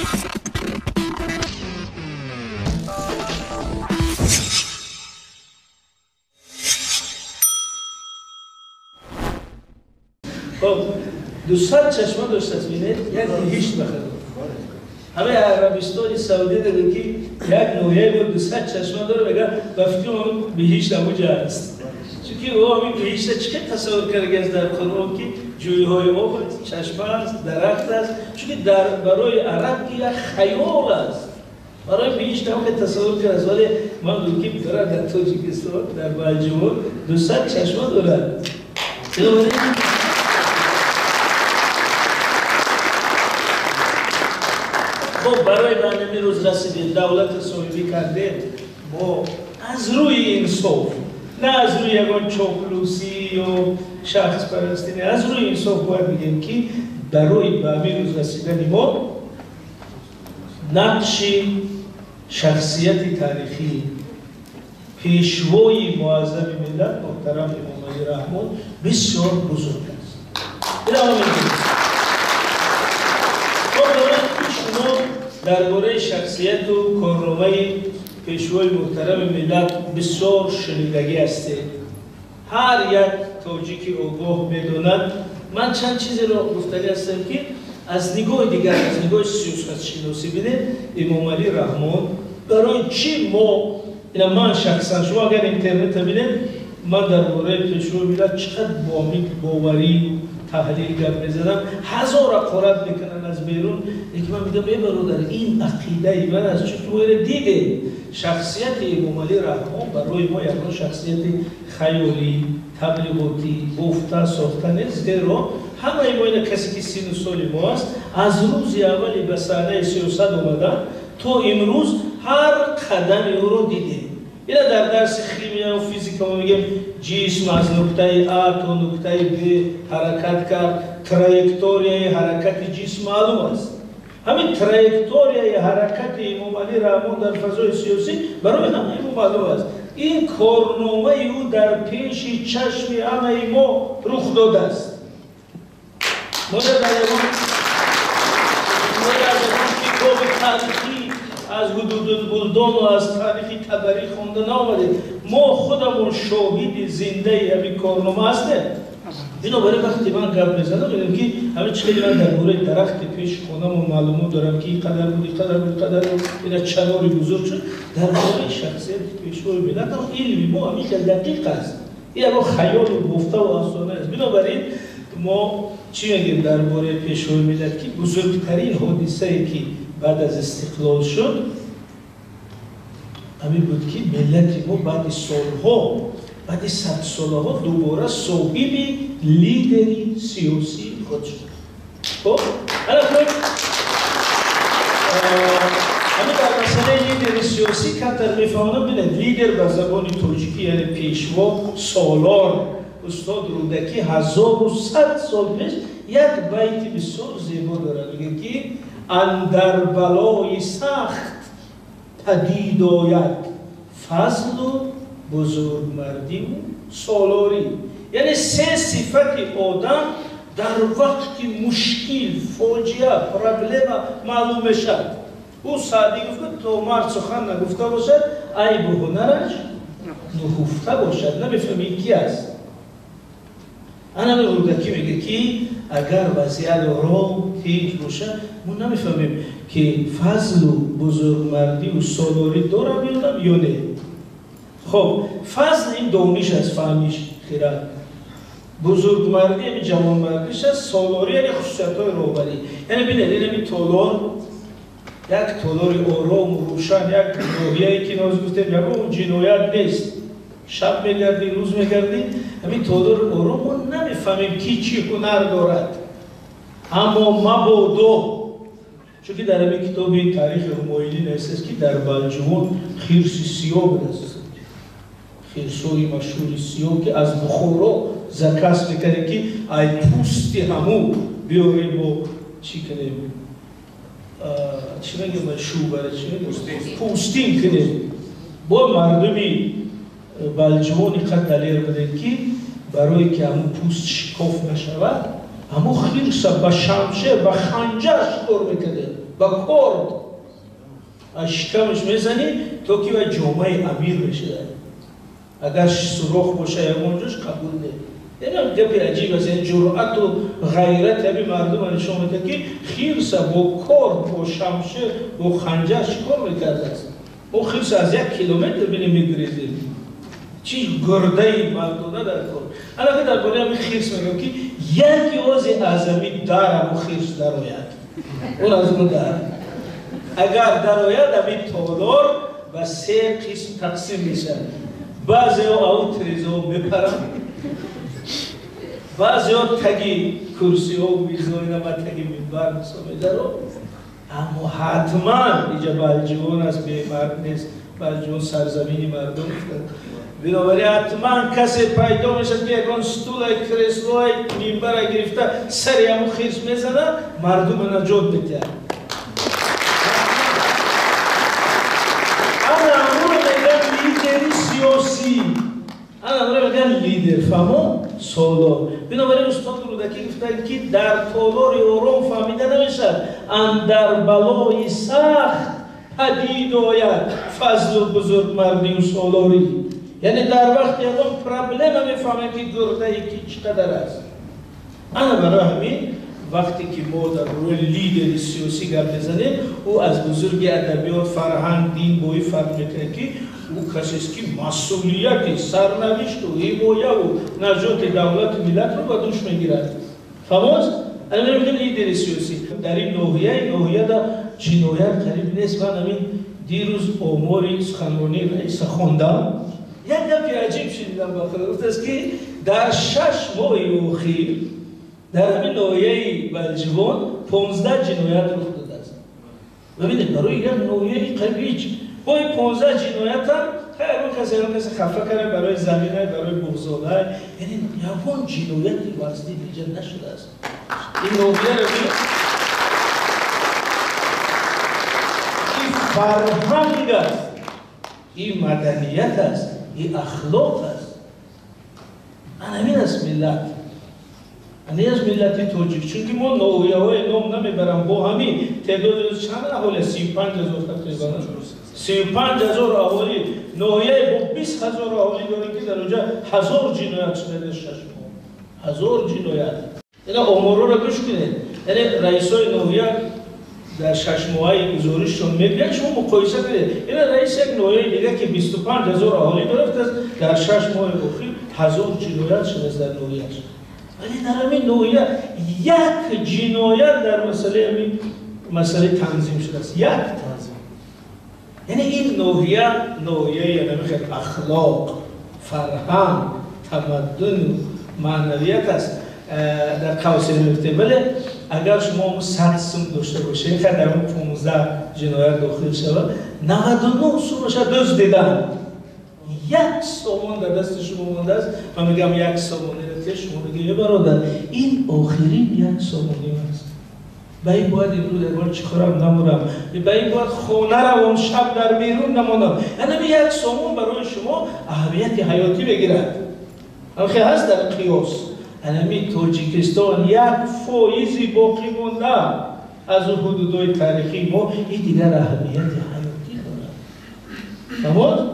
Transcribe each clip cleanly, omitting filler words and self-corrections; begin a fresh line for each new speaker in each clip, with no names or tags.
خب 200 چشمه داشته است بینید یک بهشت بخره همه عربستان سعودی دیگه که یک نوعی بود 200 چشمه داره بگه بفتی اون بهشت همونجا هست چونکه او همین بهشت چه تصور کرده است در قرآن که جویهای آب چشمه است درخت است چونکه برای عرب که یک خیال است برای بهشت هم که تصور کرده است ولی من دوکی داره در تاجیکستان در بلجمون 200 چشمه دارد خب برای برنامه روز رسیدیم دولت صاحبی کردیم ما از روی انصاف نه از روی یگان چاپلوسی و شخص پرستی نه از روی انصاف باید بگیم که برای برنامه روز رسیدن ما نقش شخصیت تاریخی پیشوای معظم ملت محترم امام علی رحمان بسیار بزرگ است. درباره شخصیت و کارنامه پیشوای محترم ملت بسیار شنیدگی است. هر یک تاجیکی آگاه بداند من چند چیزی را گفتنی هستم که از نگاه دیگر از نگاه سیاست شناسی بینید امام علی رحمان برای چی ما اینا من شخصا شما اگر اینترنت ببینید من درباره پیشوای ملت چقدر باوری تحلیل گپ می‌زدم هزار قرات میکنن از بیرون یکی من میگم ای برادر این عقیده من از چطور دیده شخصیت امام علی رحمان برای ما یک شخصیت خیالی تبلیغاتی گفته ساخته نیست زیرا همه ما این کسی که سن و سال ما است از روز اولی به صحنه سیاست اومدن تا امروز هر قدم او رو دیدیم اینا در درس خیمیا و فیزیک ما میگیم جسم از نقطه A تا نقطه B حرکت کرد تراژکتوریای حرکت جسم معلوم است همین تراژکتوریای حرکت امام علی رحمان در فضای سیاسی برای همه ما معلوم است این کارنامه او در پیش چشم همه ما رخ داده است ما در کتاب تاریخی از حدود بلدان و از تاریخی تبری خونده نامده ما خودمون شاهد زنده همین کارنامه هستیم بنابراین وقتی من گپ میزنم میگم که همه چیزی من درباره درخت پیش خونم و معلومات دارم که قدر بود اینا چناری بزرگ شد درباره شخصیت پیشوای ملت هم علمی ما همین دقیق است این اما خیال و گفته و افسانه است بنابراین ما چی میگیم درباره پیشوای ملت که بزرگترین حادثه ای که بعد از استقلال شد همین بود که ملت ما بعد سالها بعد 100 سالها دوباره صاحب لیدری سیاسی خود شد خب حالا همین در مسئله لیدری سیاسی کمتر میفهمم بینید لیدر به زبان تاجیکی یعنی پیشوا سالار استاد رودکی 1100 سال پیش یک بیت بسیار زیبا داره میگه که اندر بلای سخت پدید آید فضل و بزرگمردی و سالاری یعنی سه صفت آدم در وقت مشکل فاجعه پرابلم معلوم شد او سعدی گفت تو مرد سخن نگفته باشد عیب و هنرش نهفته باشد نمیفهمی کی است انا رودکی میگه که اگر وضعیت راه تیج باشه ما نمیفهمیم که فضل و بزرگمردی و سالاری دارم یا نه خب فضل این دانش از فهمیش خیرد بزرگمردی این جوانمردیش است سالاری یعنی خصوصیت‌های راهبری یعنی ببینید این تالار یک تالار آرام و روشن یک راهیه‌ای که ناز گفتیم یک جنایت نیست شب میگردی روز میگردی همین تالار آرام ما نمیفهمیم کی چی هنر دارد اما مبادا چون که در همین کتاب این تاریخ همایونی است که در بلجمون خرس سیاه است خرسوی مشهور سیاه که از بخارا زکات میکنه که ای پوستی همو بیاریم و چی کنیم چی میگم شوبره چی میگم پوستین کنیم با مردمی بلجمون قد دلیر بده که برای که همون پوست شکاف نشود همون خرس با شمشه با خنجر شکار میکنه با کرد اشکمش میزنی تو که و جامعه امیر بشه. اگر سوراخ باشه یا اونجاش قبول نه. اینم گپی عجیب است. این جرأت و غیرت همین مردم نشون میده که خیرسه با کرد با شمشیر با خنجر چیکار میکرده است. او خیرسه از 1 کیلومتر بینی میگریزه. چی گرده مردونه در کار. الان در بالا همین خیرس میگم که یکی عضو اعظمی داره و خیرس در آید. اون از اون داره. اگر در آید همین تالار و 3 قسم تقسیم میشه. بعضی ها او تریزا میپرن. بعضی ها تگی کرسی ها و میزا اینا و تگی منبر میدارن. اما حتما اینجا بلجوان است به مرد نیست. بلجوان سرزمینی مردم است. بنابراین حتما کسی پیدا میشه که یکان ستولای کرسلوهای منبر گرفته سری همون خیرس میزنه مردم نجات بده. اما میگن لیدری سیاسی. اما میگن لیدر فهمون سالار. بنابراین استاد رودکی گفتن که در تالار آرام فهمیده نمیشه اندر بلای سخت پدید آید فضل و بزرگ مردی و سالاری. یعنی در وقت یادم پرابلم میفهمه که گرده یکی چقدر است. انا برای همین وقتی که ما در روی لیدر سیاسی گپ بزنیم او از بزرگ ادبیات فرهنگ دین بوی فرق میکنه که او کسی است که مسئولیت سرنوشت و حمایه و نجات دولت ملت رو با دوش میگیرد. فهمید؟ انا میگم لیدر سیاسی در این ناحیه دا جنایت قریب نیست. من همین دیروز آماری سخنرانی رئیس خوندم. یک گپی عجیب شنیدم با خودم گفت است که در 6 ماه اخیر در همین ناحیه بلجوان 15 جنایت رخ داده است. ببینید برای یک ناحیه قریب با 15 جنایت هم خیلی کسی خفه کرده برای زمینه برای بغض‌آلود. یعنی یوان جنایتی واسطی دیگر نشده است. این ناحیه رو این فرهنگ است، این مدنیت است، این اخلاق است. همین است ملت. همین است ملتی توجیک. چون که ما ناحیه‌های نام نمیبرم با همین تعداد چند اهالی 35,000 تقریبا 35,000 اهالی ناحیه با 20,000 اهالی داریم که در اونجا 1000 جنایت شده در 6 ماه. 1000 جنایت. اینا آمارا رو گوش کنید. یعنی رئیسای ناحیه در 6 ماهه گزارششون میگن شما مقایسه کنید. این رئیس یک ناحیه دیگه که 25,000 اهالی داره در 6 ماه اخیر 1000 جنایت شده در ناحیه‌اش. ولی در همین ناحیه یک جنایت در مسئله تنظیم شده است. یک تنظیم. یعنی این ناحیه یعنی اخلاق، فرهنگ، تمدن و معنویت است. در قوسین مرتبه اگر شما 100 سوم داشته باشید در اون 15 جنایت داخل شود 99 سومش دزد دیدن. 1 سوم در دست شما مونده است. من میگم 1 سوم که شما میگید برادر این آخرین 1 سومونی است. به این باید امروز در چی خورم نمونم. به این باید خونه روم شب در بیرون نمونم. یعنی 1 سومون برای شما اهمیت حیاتی بگیرد. آخه هست در قیاس. یعنی تاجیکستان 1 فایزی باقی مونده از اون حدودهای تاریخی ما این دیگر اهمیت حیاتی دارد. تمام؟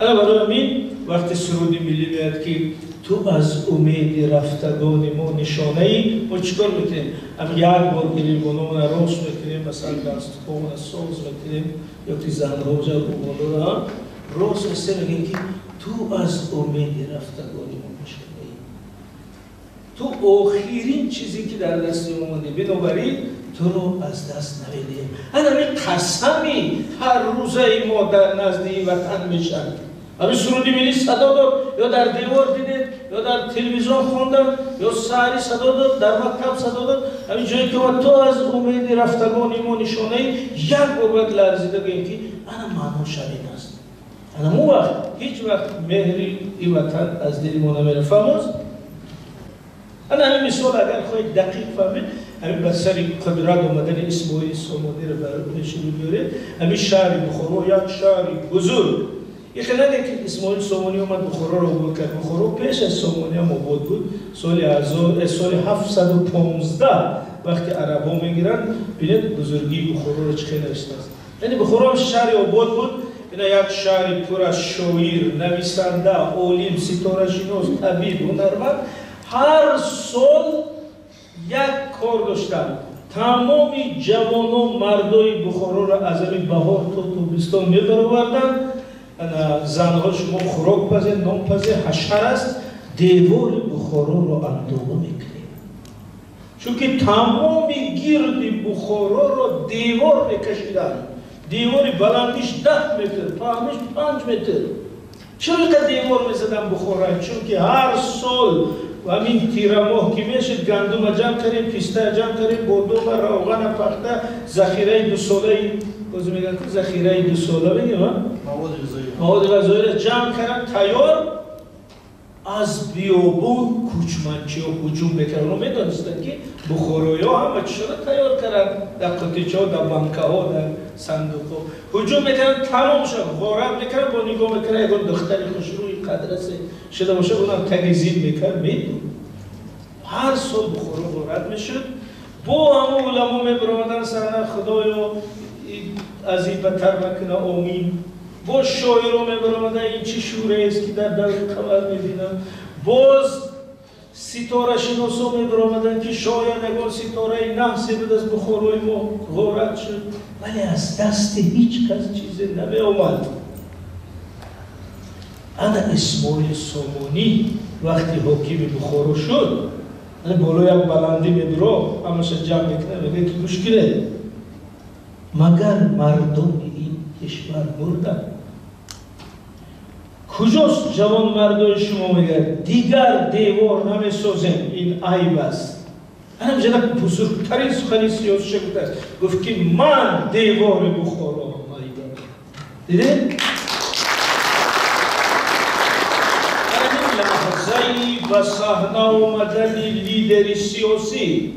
انا برای همین وقتی سرود ملی میاد که تو از امید رفتگان ما نشانه ای ما چیکار میکنیم؟ هم یک بار گیریم بانمون راست میکنیم مثلا دستخوان ساز میکنیم یا که زنها جا بانمون راست میسته میگیم که تو از امید رفتگان ما نشانه ای تو آخرین چیزی که در دست ما مونده بنابراین تو رو از دست نمیدیم. همین قسمی هر روزه ما در نزد وطن میشن. همین سرودی ملی صدا داد یا در دیوار دیدید یا در تلویزیون خوندن یا سحری صدا داد در مکتب صدا داد. همین جایی که تو از امید رفتگان ما نشانه یک بابت لرزیده گیم که انا معنا شبین است. انا مو وقت هیچ وقت مهری این وطن از دل ما نمیره. فهموز؟ انا همین مثال اگر خواهید دقیق فهمید همین بسر قدرت آمدن اسماعیل سامانی رو برای پیش رو بیاره. همین شهر بخارا یک شهر بزرگ. این خیلی که اسماعیل سامانی اومد بخارا رو عبور کرد. بخارا پیش از سامانی هم عبور بود. سال 715 وقتی عربا میگیرن ببینید بزرگی بخارا رو چه نوشته است. یعنی بخارا شهر آباد بود، اینا یک شهر پر از شاعر، نویسنده، عالم، ستاره شناس، طبیب، هنرمند هر سال یک کار داشتن. تمام جوانان مردای بخارا را از این بهار تا تابستان میبرآوردند. زنها شما خوراک پزه، نان پزه، حشر است، دیوار بخارا را اندازه میکنیم. چون که تمام گرد بخارا را دیوار میکشیدن. دیوار بلندیش 10 متر، پهنش 5 متر. چرا اینقدر دیوار میزدن بخارا؟ چون که هر سال و همین تیر ماه که میشد گندم جمع کردیم، پیسته جمع کردیم، بادام و روغن پخته، ذخیره 2 ساله، باز میگن که ذخیره 2 ساله بگیم مواد غذایی را جمع کردن تیار. از بیابون کوچمنچی ها هجوم میکردن و میدانستن که بخارایی ها همه چی را تیار کردن، در قطیچه ها، در بنکه ها، در صندوق ها هجوم میکردن، تمام شد غارت میکردن. با نگاه میکردن یکان دختری خوشروی قدرسه شده باشه اونم تگزین میکرد میدون. هر سال بخارا غارت میشد. با همه علما میبرامدن سرنه خدایا از این بدتر مکنه آمین. با شاعرها میبرامدن این چی شوره است که در دور خبر میبینم. باز ستاره شناسا میبرامدن که شاید اگر ستاره نحسی به دست بخارای ما غارت شد، ولی از دست هیچ کس چیزی نمی آمد. انا اسماعیل سامانی وقتی حاکم بخارا شد، بالا یک بلندی میبرا همش جمع میکنه میگه که مشکله مگر مردم این کشور بردن. کجاست جوان مردای شما میگه دیگر دیوار نمیسازیم، این عیب است. همینجا بزرگترین سخنی سیاسی شکل است، گفت که من دیوار بخارا ناییدم. دیدید؟ این لحظه‌ای و صحنه آمدن لیدر سیاسی،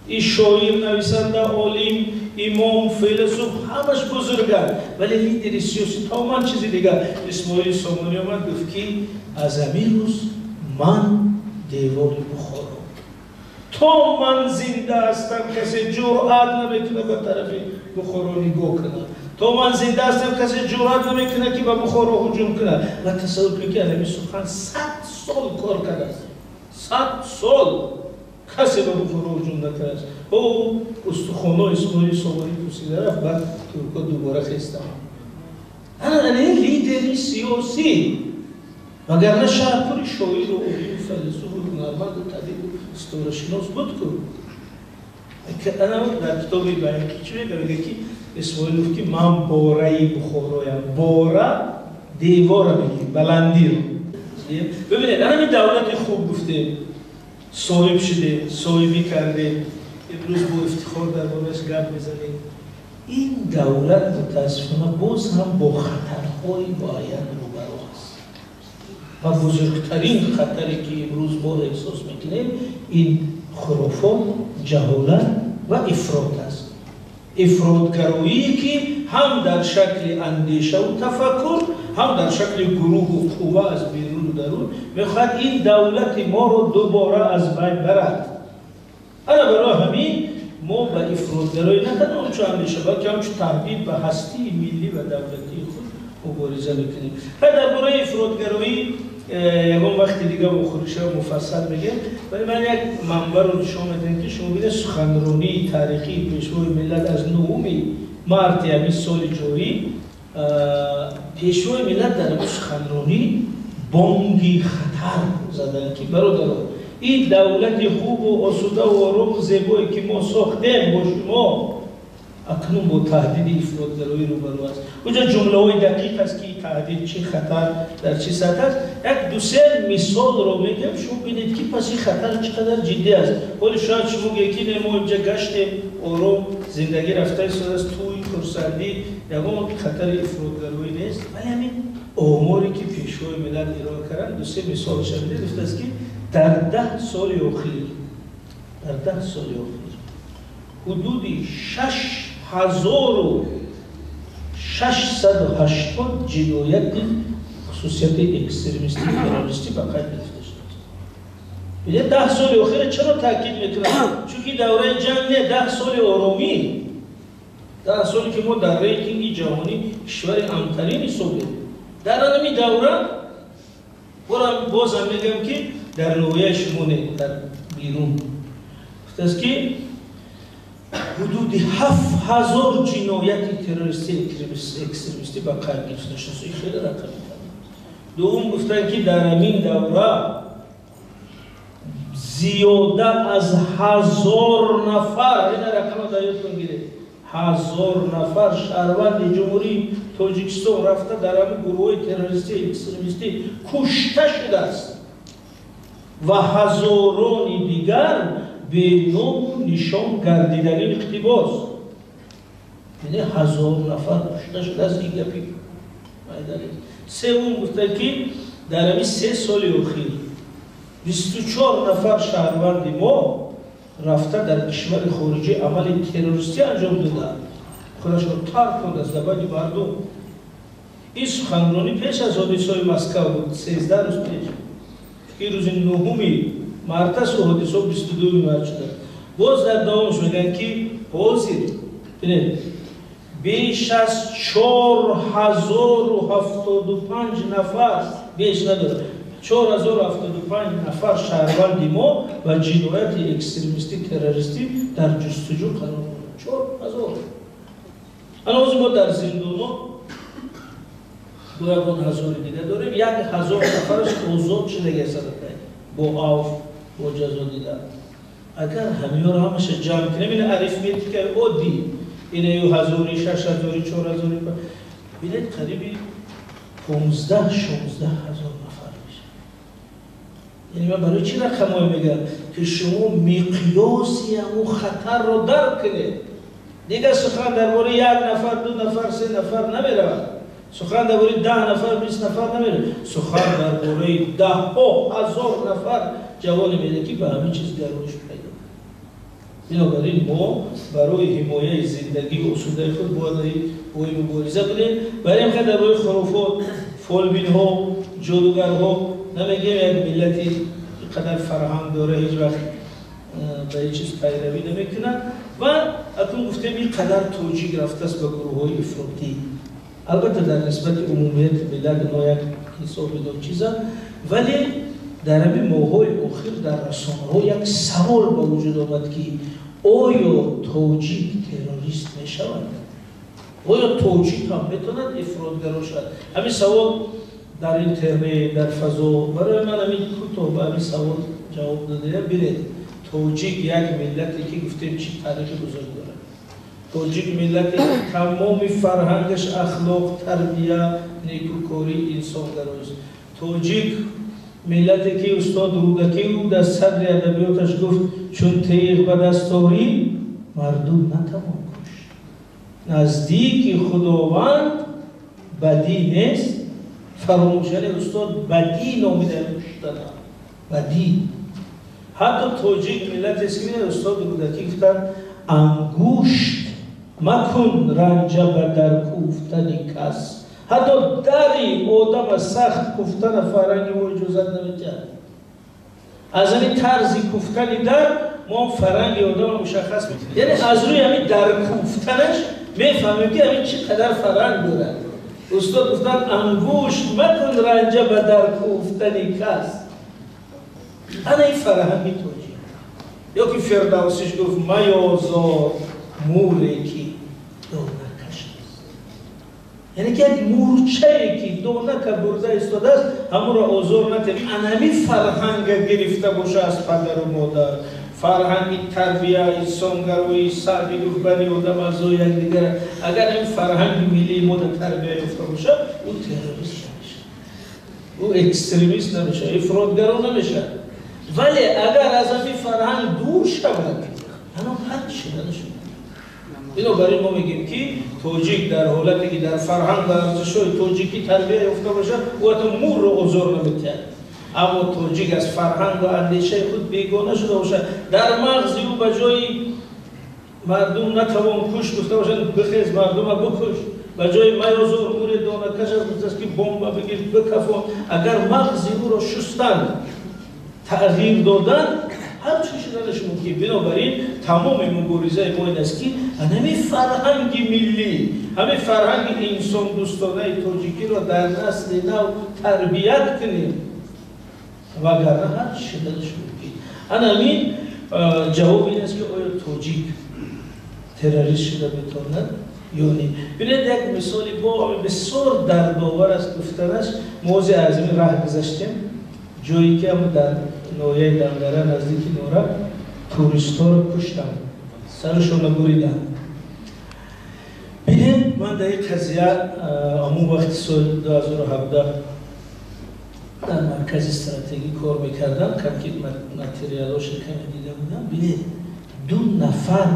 این شاعر، نویسنده، عالم، امام، فیلسوف همش بزرگن، ولی لیدر سیاسی تا من چیزی دیگه. اسماعیل سامانی آمد گفت که از همین روز من دیوار بخارا، تا من زنده هستم کسی جرأت نمیکنه به طرف بخارا نگاه کنه. تا من زنده هستم کسی جرأت نمیکنه که به بخارا هجوم کنه. و تصور کنید که همین سخن 100 سال کار کرده است. 100 سال کسی به بخارا هجوم نکرده است. او استخوان‌ها اسماعیل سامانی پوسیده رفت، بعد ترکا دوباره خیستن. این لیدری سیاسی، وگرنه شهر پر شاعر و عالم و فیلسوف و هنرمند و طبیب و ستاره شناس بود که انا در کتابی بیان که چی میگه که اسماعیل گفت که من باره بخارایم. باره دیوار میگه، بلندی رو. ببینید همین دولت خوب گفته، صاحب شده، صاحبی کرده، امروز با افتخار در بابش گپ میزنیم. این دولت متاسفانه باز هم با خطرهای معین روبرو است و بزرگترین خطری که امروز ما احساس میکنیم این خرافات، جهالت و افراط است. افراطگرایی که هم در شکل اندیشه و تفکر، هم در شکل گروه و قوه از بیرون و درون میخواد این دولت ما رو دوباره از بین برد. انا برای همین ما به افراطگرایی نه تنها آنچه اندیشه بلکه همچه تهدید به هستی ملی و دولتی خود مبارزه میکنیم. و درباره افراطگرایی یکم وقتی دیگه با خودش مفصل میگه، ولی من یک منبع رو نشون میدم که شما ببینید سخنرانی تاریخی پیشوای ملت از 9 مارس همین سال جاری، پیشوای ملت در اون سخنرانی بانگی خطر زدن که برادران این دولت خوب و آسوده و آرام و زیبایی که ما ساختیم با شما اکنون با تهدید افراطگرایی روبرو است. اونجا جمله‌های دقیق است که این تهدید چه خطر در چه سطح است. یک 2-3 مثال رو میگم شما ببینید که پس این خطر چقدر جدی است. ولی شاید شما یکی ما اینجا گشتیم آرام زندگی رفته است توی خرسندی یکم خطر افراطگرایی نیست، ولی همین آماری که پیشوای ملت ارائه کردن 2-3 مثال شده گفته است که در 10 سال اخیر حدودی 6680 جنایت خصوصیت اکستریمیستی تروریستی به قید گرفته شده. ببینید 10 سال اخیر چرا تاکید میکنم؟ چون که دوره جنگ نه 10 سال آرامی 10 سالی که ما در ریتینگ جهانی کشور امن‌ترین حساب در همین دوره بازم میگم که در نوعه شمونه در بیرون است که حدود 7000 جنایت تروریستی اکستریمیستی با کار گرفته شده خیلی رقم دوم گفتن که در همین دوره زیاده از 1000 نفر این رقم را یادتون گیره 1000 نفر شهروند جمهوری تاجیکستان رفته در همین گروه تروریستی اکستریمیستی کشته شده است و هزاران دیگر به نام و نشان گردیدنی اقتباس یعنی 1000 نفر کشته شده است این گپی سوم گفته که در همین 3 سال اخیر 24 نفر شهروند ما رفته در کشور خارجی عمل تروریستی انجام داده خودش را ترک کرده از زبان مردم این سخنرانی پیش از حادثه مسکو بود 13 روز پیش که روز 9 مارس حادثه 22 مارس شده باز در دوامش میگن که حاضر ببینید بیش از 4075 نفر بیش نداره 4075 نفر شهروند ما و جنایت اکستریمیستی تروریستی در جستجو قرار دارند 4000 هنوز ما در زندان دویگان هزار دیگه داریم 1000 نفرش آزاد شده است با عفو با جزا دیدن اگر همه را همش جمع کنیم این اریتمتیک عادی اینه 1000 6000 4000 ببینید قریبی 15 16 هزار نفر میشه یعنی من برای چی رقمای میگم که شما مقیاسی همون خطر رو درک کنید دیگه سخن درباره 1 نفر 2 نفر 3 نفر نمیره سخن درباره 10 نفر 20 نفر نمیره سخن درباره 10,000 نفر جوان میده که به همین چیز گرایش پیدا بنابراین ما برای حمایت زندگی و اصول خود باید مبارزه کنیم برای اینکه در روی خرافات فالبین ها جادوگرها نمیگیم یک ملتی قدر فرهنگ داره هیچ وقت به هیچ چیز پیروی نمیکنن و اکنون گفتیم این قدر توجیه گرفته است به گروه های افراطی البته در نسبت عمومیت ملت نایک حساب دو چیزا ولی در همین ماه‌های اخیر در رسانه‌ها یک سوال به وجود آمد که آیا توجیه تروریست میشود؟ آیا توجیه هم میتواند افراطگرا شود؟ همین سوال در اینترنت در فضا برای من همین کوتاه به همین سوال جواب داده ببینید توجیه یک ملتی که گفتیم چی تاریخ بزرگ داره توجیه ملتی تمام فرهنگش اخلاق تربیه نیکوکاری انسانگرایی است توجیه ملتی که استاد رودکی او در صدر ادبیاتش گفت چون تیغ به دست آری مردم نتوان کشت نزدیک خداوند بدی نیست فراموشن استاد بدی نامیده کشتن بدی حتی توجیه ملت اسکی استاد رودکی گفتن انگوشت مکن رنج به در کوفتن کس حتی دری آدم سخت کفتن فرنگی و اجازت نمی‌دهد از این طرزی کفتنی در ما فرنگی آدم مشخص می‌کنیم یعنی از روی همین در کوفتنش میفهمیم که همین چقدر فرنگ دارد استاد گفتن انگوشت مکن رنج به در کوفتن کس انا این فرهنگی توجیه یا که فردوسیش گفت میازار موری که دونه کشت یعنی که یک مورچه‌ای که دونه که برده ایستاده است همون را آزار نتیم انمی فرهنگ گرفته باشه از پدر و مادر فرهنگی تربیه انسانگرایی سعدی گفت بنی آدم از یک دیگر اگر این فرهنگ ملی ما در تربیه یافته باشه او تروریست نمیشه او اکستریمیست نمیشه افراطگرا نمیشه ولی اگر از همین فرهنگ دور شود انا حد شده نشود بنابراین ما میگیم که توجیه در حالتی که در فرهنگ و ارزش‌های توجیهی تربیه یافته باشه او تو مور رو آزار نمی‌دهد اما توجیه از فرهنگ و اندیشه خود بیگانه شده باشه در مغز او به جای مردم نتوان کش گفته باشند بخیز مردم را بکش به جای میازار مور دانه کش گفته است که بمب بگیر بکفان اگر مغز او را شستند تغییر دادن هر چی شدنش ممکن. بنابراین تمام مبارزه ما این است که همین فرهنگ ملی، همین فرهنگ انسان دوستانه تاجیکی را در نسل نو تربیت کنیم وگرنه هر چی شدنش ممکن. همین جواب این است که آیا تاجیک تروریست شده بتواند یا نه. ببینید یک مثالی با بسیار دردآور است گفتنش. موضع اعظمی راه گذشتیم جایی که هم در ناحیه دندره نزدیک نورا توریستا رو کشتن، سرشون رو بریدن. ببینید من در این قضیه همون وقت سال 2017 در مرکز استراتژی کار میکردم، کم که متریالش کمی دیده بودم. ببینید 2 نفر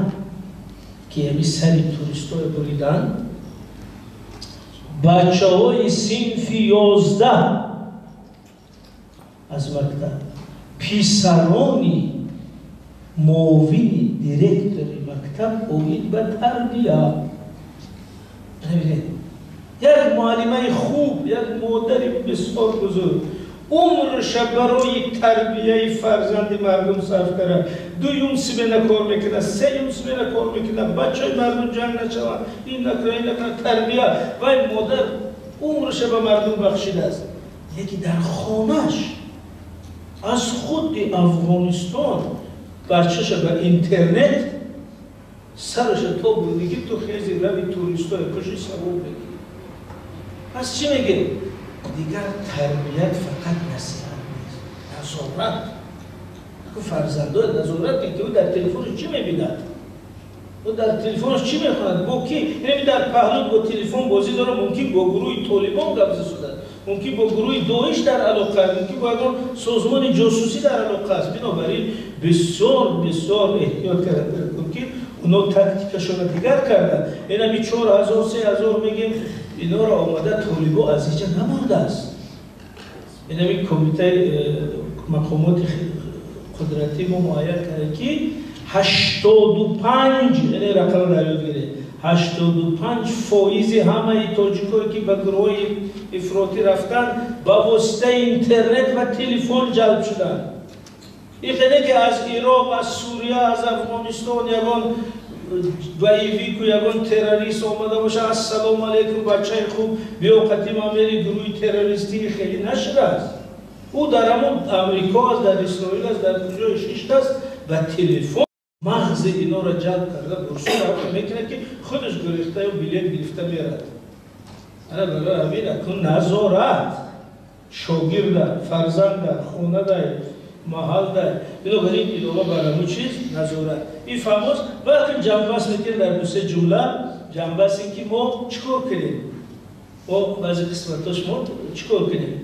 که همی سری توریستا رو بریدن، بچه های صنف 11 از مکتب، پیسرانی معاونی دیرکتور مکتب اوید به تربیه. یک معلمه خوب، یک مادر بسیار بزرگ عمرش برای تربیه فرزند مردم صرف کرده. 2 سبیل کار میکنه، 3 سبیل کار میکنه، بچه مردم جنگ نشوند، این نکنه تربیه و این مادر عمرش به مردم بخشیده است. یکی در خانهش از خود افغانستان بچهش به اینترنت سرش تا بود میگه تو خیزی روی توریستای کشی سبب بگی. پس چی میگه؟ دیگر تربیت فقط نصیحت نیست، نظارت. فرزندان نظارت که او در تلفنش چی میبیند؟ او در تلفنش چی میخواند؟ با کی؟ یعنی در پهلو با تلفن بازی داره، ممکن با گروه طالبان قبضه شده، ممکن با گروه داعش در علاقه است، ممکن با سازمان جاسوسی در علاقه است. بنابراین بسیار بسیار احتیاط کردن که اونا تکتیکشون دیگر کردن. این همی 4000 3000 میگیم اینا را آمده طالبا از اینجا نمانده است. این همی کمیته مقامات قدرتی ما معین کرده که 85 یعنی رقم در یاد گیره 85% همه تاجیکایی که به گروه افراطی رفتن با واسطه اینترنت و تلفن جلب شدن. این خیلی که از عراق، از سوریه، از افغانستان یگان ویوی که یگان تروریست آمده باشه السلام علیکم بچه خوب بیا قدیم میری گروه تروریستی خیلی نشده است. او در همون امریکا است، در اسرائیل است، در کجای شیشت است و تلفن مغز اینا را جلب کرده برسول را میکنه که خودش گرفته و بلیت گرفته میرد. انا برای همین اکن نظارت شاگرد فرزند خونه دای محل دای بنابراین اینا برای همون چیز نظارت. این فهموز وقتی جنبست میکنه در 2-3 جمله جنبست این که ما چکار کنیم؟ ما بعضی قسمتاش ما چکار کنیم؟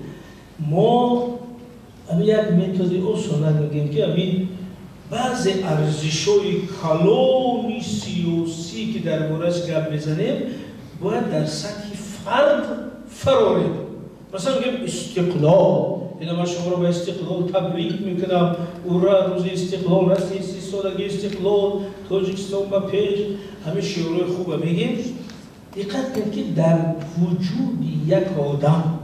ما همین یک متدی او سنت میگیم که همین بعضی ارزش‌های کلان سیاسی که در موردش گپ بزنیم باید در سطح فرد فراریم. مثلا میگیم استقلال، اینا من شما رو به استقلال تبریک میکنم، او را روز استقلال رسید 30 سالگی استقلال تاجیکستان به پیش، همین شعارهای خوبه میگیم. دقت کنید که در وجود یک آدم،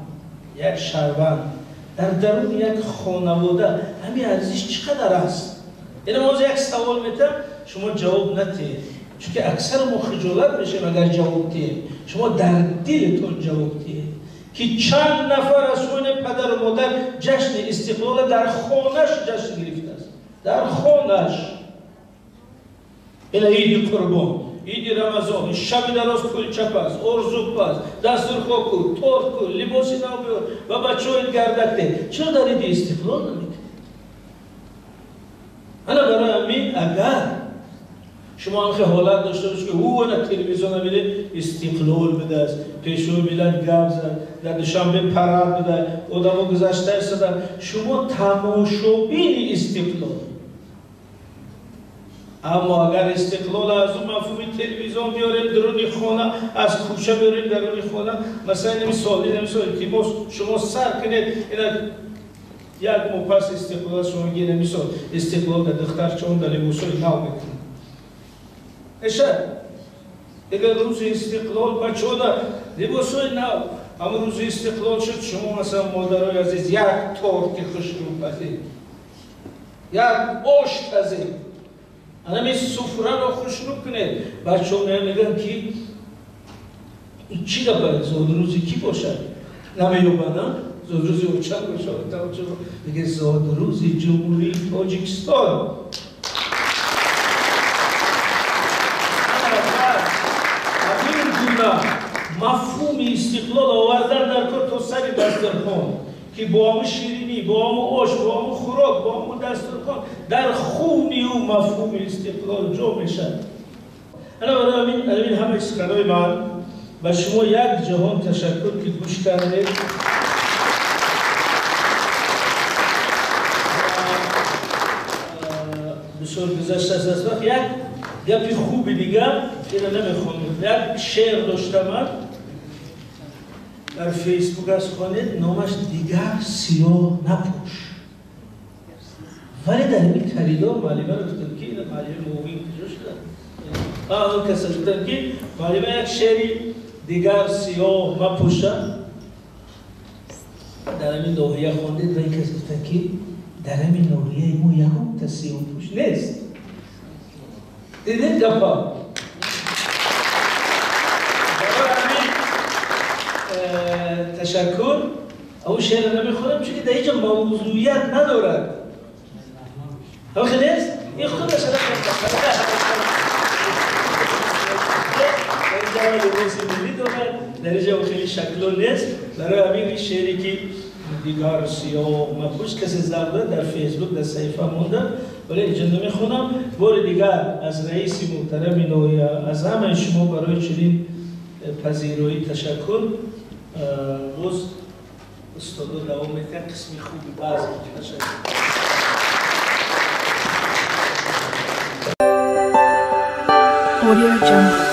یک شهروند، در درون یک خانواده همین ارزش چقدر است؟ یعنی ما یک سوال میتونم شما جواب ندید، چون که اکثر ما خجالت میشیم اگر جواب دهیم. شما در دلتون جواب دهید که چند نفر از سوی پدر و مادر جشن استقلال در خانهش جشن گرفته است، در خانهش. این عید قربان، عید رمضان، شب دراز کلچه پس، ارزوق پس، دسترخوان کن، تورت کن، لباسی نو بیار و بچه‌های گردک ده. چرا در عید استقلال نمیکنید؟ انا برای همین اگر شما هم حالت داشته باشید که او انا تلویزیون میده استقلال بده است، پیشو ملت گپ زد، در دوشنبه پرد بده، آدم‌ها گذشته ایستادن، شما تماشابین استقلال. اما اگر استقلال از اون مفهوم تلویزیون بیاریم درون خانه، از کوچه بیاریم درون خانه، مثلا نمیسالی که شما سر کنید اینا یک ماه پس استقلال شما گیره میساد استقلال در دختر چون در لباسای نو میکنه. اشه اگر روز استقلال بچه ها در لباسای نو، اما روز استقلال شد شما مثلا مادرای عزیز یک تورت خوش رو پذیر یک آش تازه همین سفره رو خوشنود کنه. بچه ها میگن که این چی گفت؟ زادروزی کی باشد؟ نمی‌یابند زادروزی اوچان باشد. میگه زادروزی جمهوری تاجیکستان. مفهوم استقلال آوردن در کار تا سر دسترخوان که با همون شیرینی، با همون آش، با همون خوراک، با همون دسترخوان در خونی و مفهوم استقلال جا میشن. انا برای همین همه سخنهای من و شما یک جهان تشکر که گوش کردید. بسیار گذشته از وقت یک گپی خوبی دیگر اینو نمیخونم. یک شعر داشتم من در فیسبوک از خوانید، نامش دیگر سیاه نپوش. ولی در این کریدور معلمه رو گفتن که معلمه مومین کجا شدن؟ آن کسی گفتن که معلمه یک شعری دیگر سیاه مپوشن در همین ناحیه خوندید و این کسی گفتن که در همین ناحیه ما یکم تا سیاه پوش نیست. دیدید گفا؟ تشکر. او شعر رو نمیخونم چون که در اینجا موضوعیت ندارد. او خیلی نیست؟ این خودش رو در اینجا خیلی شکلون نیست. برای همین شعری که دیگر سیاه مپوش کسی زرده در فیسبوک در صحیفه مونده ولی اینجا نمیخونم. بار دیگر از رئیس محترم نوعی از همه شما برای چنین پذیرایی تشکر. روز استادو دوام میتن قسمی خوبی بعضی تشکر.
Audio Jungle.